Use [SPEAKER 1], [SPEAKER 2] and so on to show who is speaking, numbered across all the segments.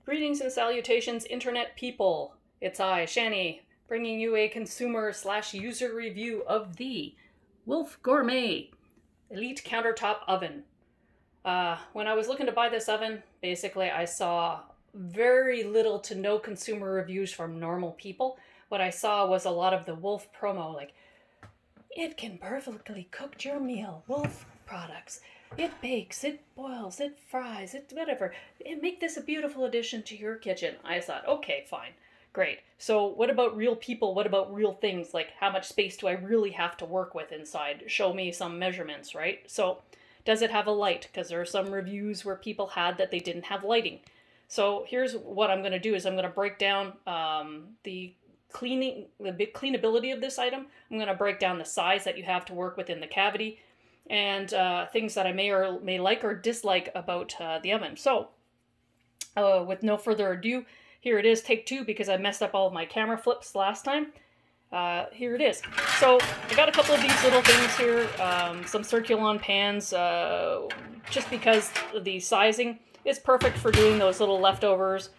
[SPEAKER 1] Greetings and salutations, internet people. It's I, Shani, bringing you a consumer/user review of the Wolf Gourmet Elite Countertop Oven. When I was looking to buy this oven, basically I saw very little to no consumer reviews from normal people. What I saw was a lot of the Wolf promo, like, it can perfectly cook your meal, Wolf products. It bakes, it boils, it fries, it whatever. And make this a beautiful addition to your kitchen. I thought, okay, fine, great. So what about real people? What about real things? Like, how much space do I really have to work with inside? Show me some measurements, right? So does it have a light? Because there are some reviews where people had that they didn't have lighting. So here's what I'm going to do is I'm going to break down the cleanability of this item. I'm going to break down the size that you have to work with in the cavity, and things that I may like or dislike about the oven. So, with no further ado, here it is, take two, because I messed up all of my camera flips last time. Here it is. So, I got a couple of these little things here, some Circulon pans, just because the sizing is perfect for doing those little leftovers.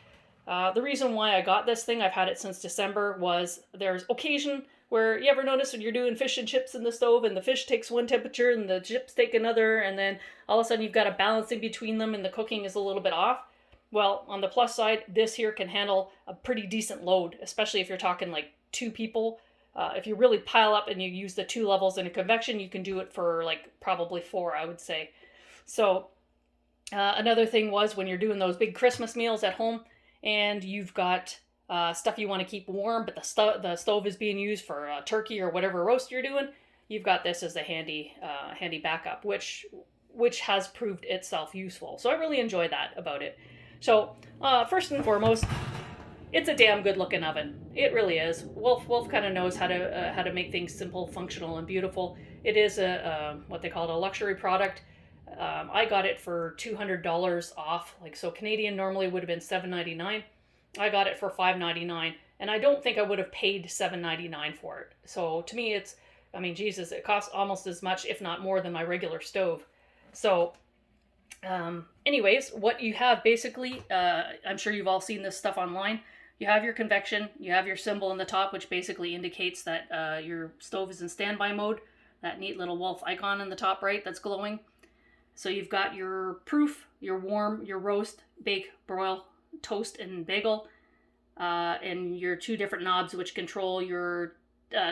[SPEAKER 1] The reason why I got this thing, I've had it since December, was there's occasion where you ever notice when you're doing fish and chips in the stove and the fish takes one temperature and the chips take another, and then all of a sudden you've got a balancing between them and the cooking is a little bit off. Well, on the plus side, this here can handle a pretty decent load, especially if you're talking like two people. If you really pile up and you use the two levels in a convection, you can do it for like probably 4, I would say. So another thing was when you're doing those big Christmas meals at home and you've got stuff you want to keep warm, but the stove is being used for turkey or whatever roast you're doing, you've got this as a handy backup, which has proved itself useful. So I really enjoy that about it. So first and foremost, it's a damn good looking oven. It really is. Wolf kind of knows how to make things simple, functional, and beautiful. It is a what they call it, a luxury product. I got it for $200 off. Like, so Canadian normally would have been $7.99. I got it for $5.99, and I don't think I would have paid $7.99 for it. So to me, Jesus, it costs almost as much, if not more, than my regular stove. So, anyways, what you have basically, I'm sure you've all seen this stuff online. You have your convection, you have your symbol in the top, which basically indicates that your stove is in standby mode. That neat little wolf icon in the top right that's glowing. So you've got your proof, your warm, your roast, bake, broil, toast, and bagel, and your two different knobs which control your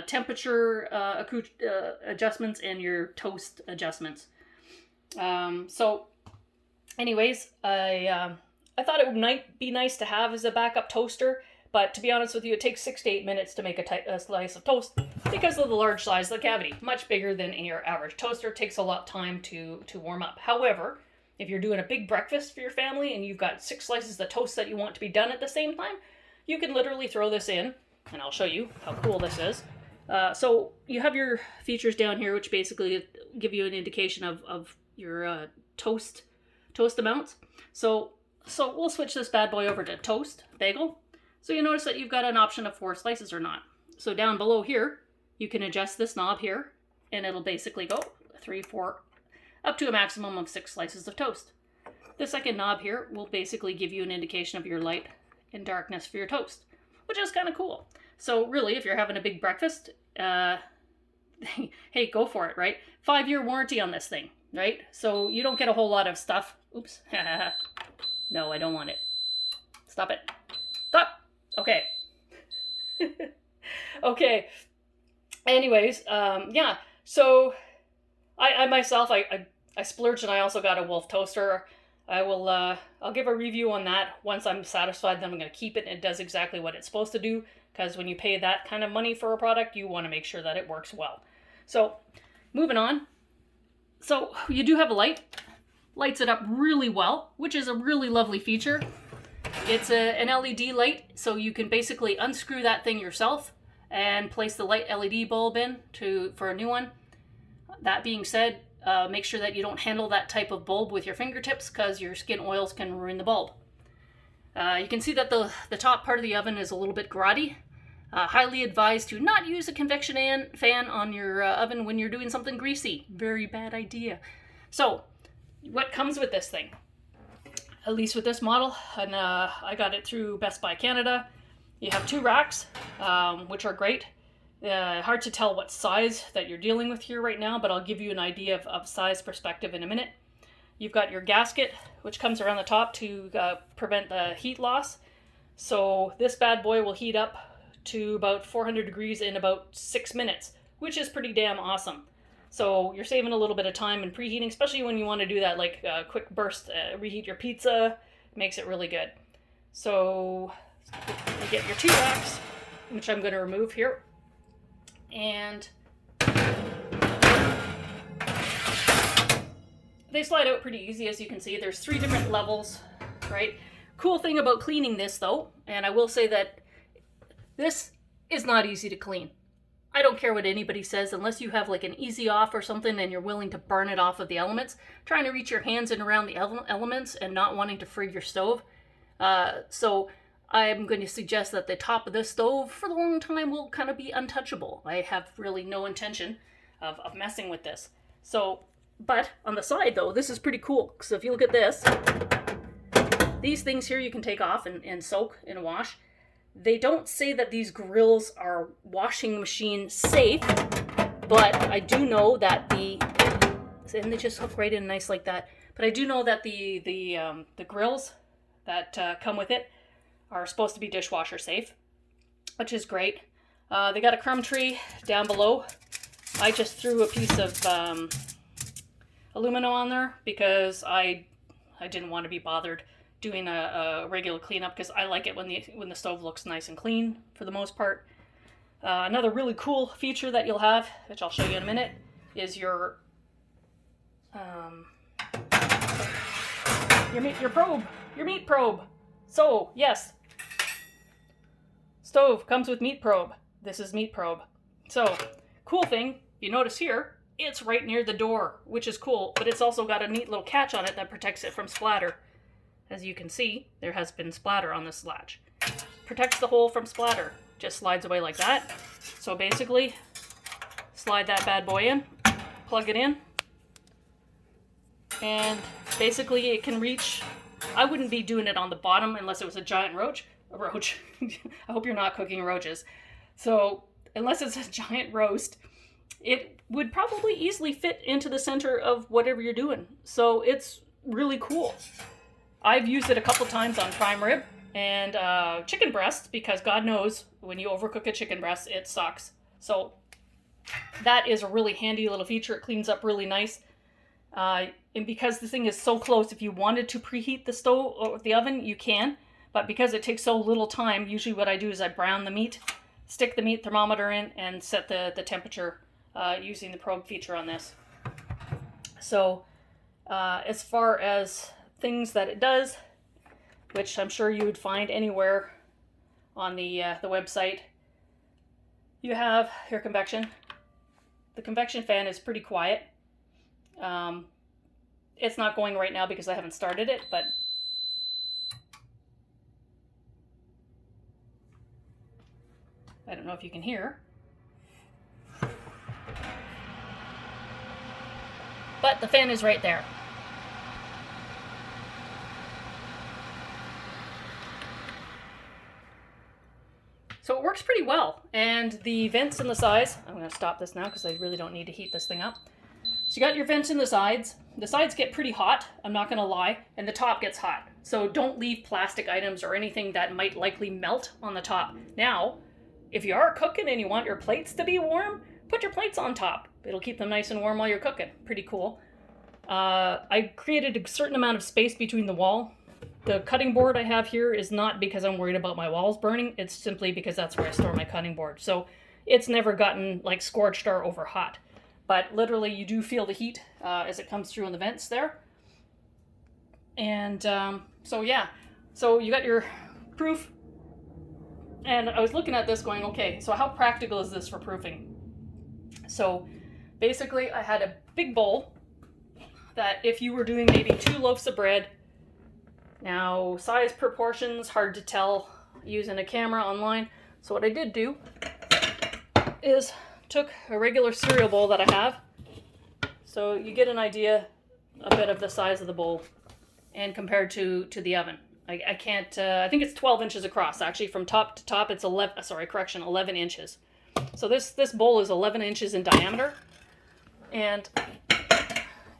[SPEAKER 1] temperature adjustments and your toast adjustments. So anyways, I thought it might be nice to have as a backup toaster, but to be honest with you, it takes 6 to 8 minutes to make a slice of toast because of the large size of the cavity. Much bigger than your average toaster. It takes a lot of time to warm up. However, if you're doing a big breakfast for your family and you've got 6 slices of toast that you want to be done at the same time, you can literally throw this in, and I'll show you how cool this is. So you have your features down here, which basically give you an indication of your toast amounts. So we'll switch this bad boy over to toast, bagel. So you notice that you've got an option of 4 slices or not. So down below here, you can adjust this knob here, and it'll basically go 3, 4, up to a maximum of 6 slices of toast. The second knob here will basically give you an indication of your light and darkness for your toast, which is kind of cool. So really, if you're having a big breakfast, hey, go for it, right? 5-year warranty on this thing, right? So you don't get a whole lot of stuff. Oops. No, I don't want it. Stop it. Stop. Okay. Okay. Anyways, yeah. So I myself, I splurged, and I also got a Wolf toaster. I'll give a review on that once I'm satisfied that I'm going to keep it and it does exactly what it's supposed to do, because when you pay that kind of money for a product, you want to make sure that it works well. So, moving on. So, you do have a light. Lights it up really well, which is a really lovely feature. It's an LED light, so you can basically unscrew that thing yourself and place the light LED bulb in for a new one. That being said, make sure that you don't handle that type of bulb with your fingertips, because your skin oils can ruin the bulb. You can see that the top part of the oven is a little bit grotty. Highly advised to not use a convection fan on your oven when you're doing something greasy. Very bad idea. So, what comes with this thing? at least with this model, and I got it through Best Buy Canada. You have 2 racks, which are great. Hard to tell what size that you're dealing with here right now, but I'll give you an idea of size perspective in a minute. You've got your gasket, which comes around the top to prevent the heat loss. So this bad boy will heat up to about 400 degrees in about 6 minutes, which is pretty damn awesome. So you're saving a little bit of time in preheating, especially when you want to do that like quick burst, reheat your pizza. It makes it really good. So you get your 2 racks, which I'm going to remove here. And they slide out pretty easy, as you can see. There's 3 different levels, right? Cool thing about cleaning this, though, and I will say that this is not easy to clean. I don't care what anybody says, unless you have like an easy off or something and you're willing to burn it off of the elements. Trying to reach your hands in around the elements and not wanting to frig your stove. So I'm going to suggest that the top of this stove for the long time will kind of be untouchable. I have really no intention of messing with this. So, but on the side though, this is pretty cool. So if you look at this, these things here you can take off and soak and wash. They don't say that these grills are washing machine safe, but I do know that and they just hook right in nice like that. But I do know that the grills that come with it are supposed to be dishwasher safe, which is great. They got a crumb tree down below. I just threw a piece of aluminum on there because I didn't want to be bothered doing a regular cleanup, because I like it when the stove looks nice and clean for the most part. Another really cool feature that you'll have, which I'll show you in a minute, is your meat probe. So yes, stove comes with meat probe. This is meat probe. So cool thing, you notice here, it's right near the door, which is cool, but it's also got a neat little catch on it that protects it from splatter. As you can see, there has been splatter on this latch. Protects the hole from splatter. Just slides away like that. So basically, slide that bad boy in, plug it in, and basically it can reach. I wouldn't be doing it on the bottom unless it was a giant roach. I hope you're not cooking roaches. So unless it's a giant roast, it would probably easily fit into the center of whatever you're doing. So it's really cool. I've used it a couple times on prime rib and chicken breast, because God knows when you overcook a chicken breast, it sucks. So that is a really handy little feature. It cleans up really nice. And because the thing is so close, if you wanted to preheat the stove or the oven, you can. But because it takes so little time, usually what I do is I brown the meat, stick the meat thermometer in, and set the temperature using the probe feature on this. So as far as things that it does, which I'm sure you would find anywhere on the website, you have your convection. The convection fan is pretty quiet. It's not going right now because I haven't started it, but I don't know if you can hear. But the fan is right there. So it works pretty well, and the vents in the sides, I'm going to stop this now because I really don't need to heat this thing up. So you got your vents in the sides get pretty hot, I'm not going to lie, and the top gets hot. So don't leave plastic items or anything that might likely melt on the top. Now, if you are cooking and you want your plates to be warm, put your plates on top. It'll keep them nice and warm while you're cooking. Pretty cool. I created a certain amount of space between the wall. The cutting board I have here is not because I'm worried about my walls burning. It's simply because that's where I store my cutting board. So it's never gotten like scorched or over hot. But literally you do feel the heat as it comes through in the vents there. And so yeah, so you got your proof. And I was looking at this going, okay, so how practical is this for proofing? So basically I had a big bowl that if you were doing maybe 2 loaves of bread, now size proportions, hard to tell using a camera online. So what I did do is took a regular cereal bowl that I have. So you get an idea a bit of the size of the bowl. and compared to the oven. I can't, I think it's 12 inches across. Actually, from top to top, it's 11 inches. So this bowl is 11 inches in diameter. And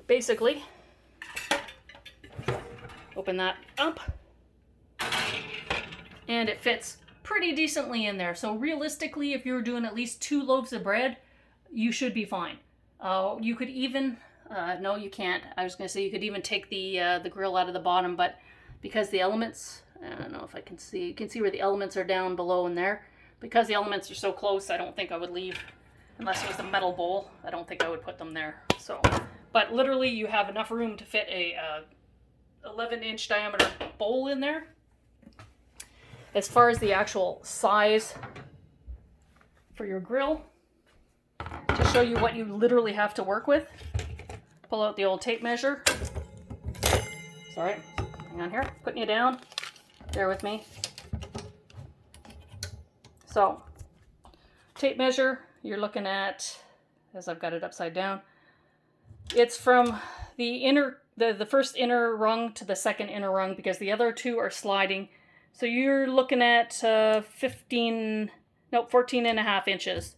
[SPEAKER 1] basically, open that up, and it fits pretty decently in there. So realistically, if you're doing at least 2 loaves of bread, you should be fine. You could even, no, you can't. I was going to say you could even take the grill out of the bottom, but because the elements, I don't know if I can see, you can see where the elements are down below in there. Because the elements are so close, I don't think I would leave, unless it was a metal bowl, I don't think I would put them there. So, but literally you have enough room to fit a 11-inch diameter bowl in there. As far as the actual size for your grill, to show you what you literally have to work with, pull out the old tape measure. Sorry, hang on here, putting you down, bear with me. So, tape measure, you're looking at, as I've got it upside down, it's from the first inner rung to the second inner rung, because the other 2 are sliding. So you're looking at 14 and a half inches.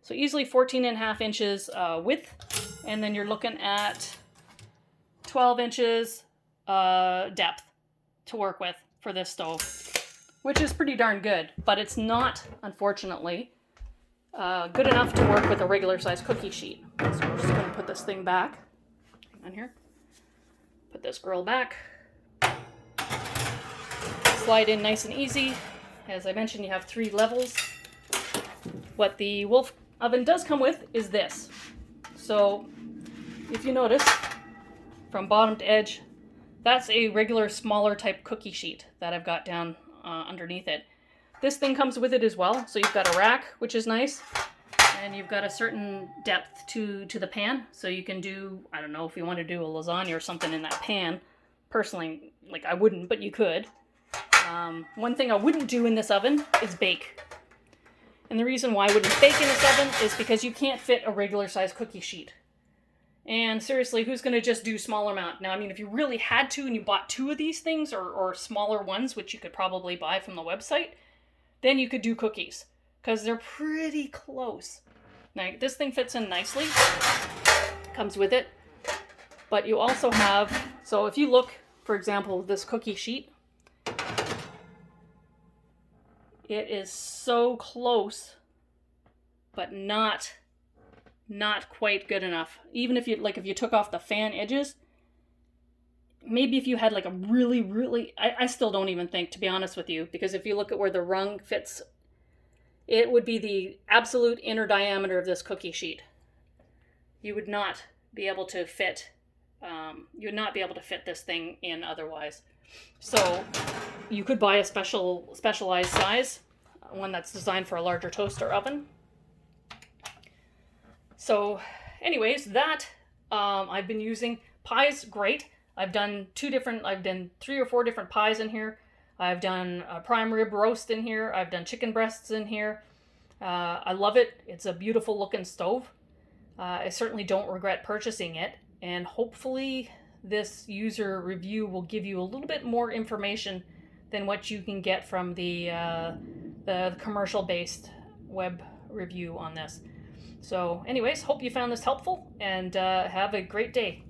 [SPEAKER 1] So easily 14 and a half inches width, and then you're looking at 12 inches depth to work with for this stove, which is pretty darn good, but it's not, unfortunately, good enough to work with a regular size cookie sheet. So we're just going to put this thing back. Hang on here. Put this grill back. Slide in nice and easy. As I mentioned, you have 3 levels. What the Wolf oven does come with is this. So if you notice, from bottom to edge, that's a regular smaller type cookie sheet that I've got down underneath it. This thing comes with it as well. So you've got a rack, which is nice, and you've got a certain depth to the pan. So you can do, I don't know, if you want to do a lasagna or something in that pan. Personally, like, I wouldn't, but you could. One thing I wouldn't do in this oven is bake. And the reason why I wouldn't bake in this oven is because you can't fit a regular size cookie sheet. And seriously, who's going to just do smaller amount? Now, I mean, if you really had to and you bought 2 of these things or smaller ones, which you could probably buy from the website, then you could do cookies, because they're pretty close. Now, this thing fits in nicely. Comes with it. But you also have, so if you look, for example, this cookie sheet, it is so close, but not quite good enough. Even if you took off the fan edges, maybe if you had like a really, I still don't even think, to be honest with you, because if you look at where the rung fits, it would be the absolute inner diameter of this cookie sheet. You would not be able to fit, this thing in otherwise. So you could buy a specialized size, one that's designed for a larger toaster oven. So anyways, that I've been using. Pies, great. I've done 3 or 4 different pies in here. I've done a prime rib roast in here. I've done chicken breasts in here. I love it. It's a beautiful looking stove. I certainly don't regret purchasing it. And hopefully this user review will give you a little bit more information than what you can get from the commercial-based web review on this. So anyways, hope you found this helpful, and have a great day.